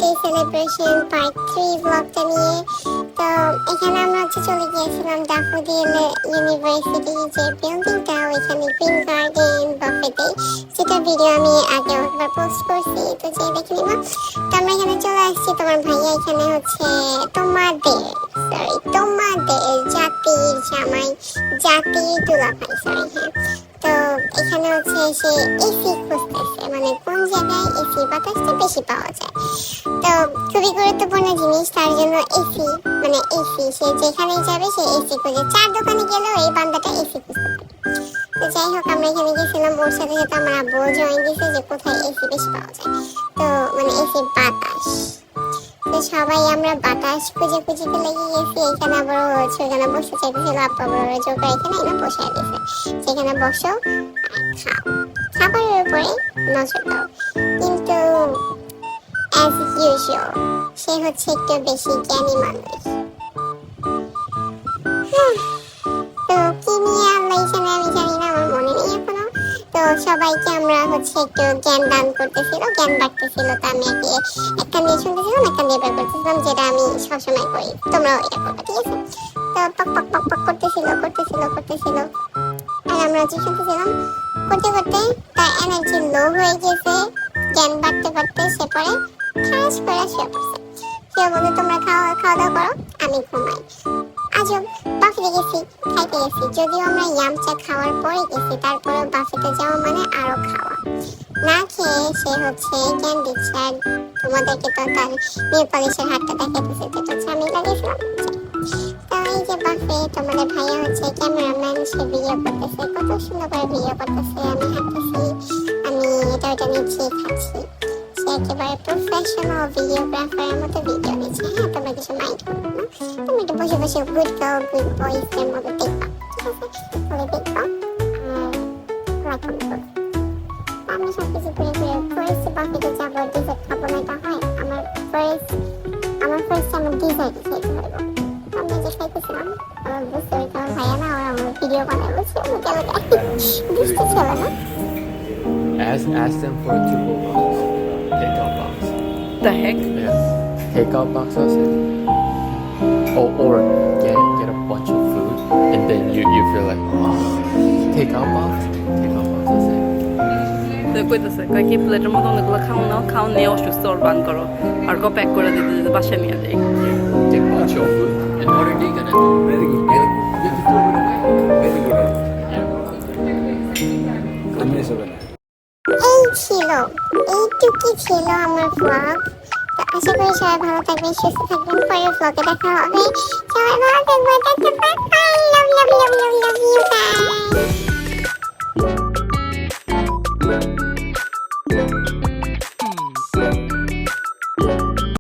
Anniversary celebration part 3 ব্লগটা নিয়ে। তো এখানে আমরা চলে গিয়েছিলাম ড্যাফোডিল ইউনিভার্সিটি যে বিল্ডিংটা, ওইখানে গ্রিন গার্ডেন বাফেতে, সেটা ভিডিও আমি আগে একবার পোস্ট করছি, তো যে দেখে নিবা। তো আমরা এখানে চলে আসছি, তোমার ভাইয়া এখানে তোমাদের জাতির জামাই, জাতির দুলাভাই, সরি হ্যাঁ। তো এখানে সে এসি খুঁজতেছে, মানে কোন জায়গায় এসি বাতাসটা বেশি পাওয়া যায়। তো খুবই গুরুত্বপূর্ণ জিনিস, তার জন্য এসি, মানে এসি সে যেখানেই যাবে সে এসি খুঁজে, 4 দোকানে গেলেও এই বান্দাটা এসি খুঁজতে পারে। তো যাই হোক, আমরা এখানে গেছিলাম, ওর সাথে সাথে আমার আব্বু জয়েন দিয়েছে যে কোথায় এসি বেশি পাওয়া যায়, তো মানে এসি বাতাস। তো সবাই আমরা বাতাস খুঁজে লেগে গেছি। এখানে আবার সেখানে বসে চাইতেছিল, আব্বা বড় জোর এখানে এনে বসায় দিয়েছে, সেখানে বসো খাও, খাবারের উপরে নজর দাও। কিন্তু অ্যাজ ইউজুয়াল সে একটু বেশি জ্ঞানী মানুষ। তো কি নিয়ে আল্লাহ জানে, আমি জানি না, আমার মনে নেই এখনো। তো সবাইকে আমরা একটু জ্ঞান দান করতেছিল, জ্ঞান বাড়তেছিল। তো আমি একটা নিয়ে শুনতেছিলাম, একটা নিয়ে বের করতেছিলাম, যেটা আমি সবসময় করি, তোমরাও এটা করবে, ঠিক আছে? তো পক পক পক পক করতেছিল। আর আমরা শুনতেছিলাম, করতে তার এনার্জি লো হয়ে গেছে, জ্ঞান বাড়তে সে পরে খাস করে শুয়ে পড়ছে। কেউ বলে তোমরা খাওয়া দাওয়া করো, আমি ঘুমাই। আজব, বাফেতে গেছি, খাইতে গেছি, যদিও আমরা ইয়ামচা খাওয়ার পরে গেছি, তারপরে বাফেতে যাওয়া মানে আরো খাওয়া। না খেয়ে সে জ্ঞান দিচ্ছে। আর তোমাদেরকে তো তার নেল পলিশের হাতটা দেখাইতেছে, যেটা আমি লাগিয়েছিলাম। তো এই যে বাফে, তোমাদের ভাইয়া ক্যামেরাম্যান, সে ভিডিও করতেছে, কত সুন্দর করে ভিডিও করতেছে। আমি হাঁটতেছি, আমি এটা নিচ্ছি, খাচ্ছি। সে একেবারে প্রফেশনাল ভিডিওগ্রাফারের মতো ভিডিও নিচ্ছে। হ্যাঁ, তোমরা কিছু মাইন্ড করো না, তুমি একটু বসে গুড গার্ল গুড বয়েজদের মতো দেখবা, ঠিক আছে? বলে দেখবা আর লাইক কমেন্ট করো। আমি সব কিছু ঘুরে ফার্স্ট বাফেতে যাবো, ডিজার্ট খাবো না, এটা হয়? আমার ফার্স্ট আমার ডিজার্ট খেতে হবে। আমি যে খাইতেছিলাম, আমার বুঝতে হইতে আমার ভাইয়া না, আমার ভিডিও বানায় বলছে, আমি কেন বুঝতে ছিল না। Ask them for a to-go box, takeout box. The heck? Yeah, takeout box. I said. Or get a bunch of food, and then you feel like, oh, takeout box. I said. তো কইতেছে কি প্লেটের মতো অনেকগুলো খাওন নিয়ে অসুস্থ ওর বান করো, আর কো প্যাক করে দিতে যদি বাসায় নিয়ে যাই। Take a bunch of food, and what are they gonna do? Very good. You have to throw it away. Very good. এইটুকুই ছিল আমার ব্লগ। তো আশা করি সবাই ভালো থাকবেন, সুস্থ থাকবেন। পরের ব্লগে দেখা হবে। সবাই ভালো থাকবেন, বাই, লাভ ইউ গাইস।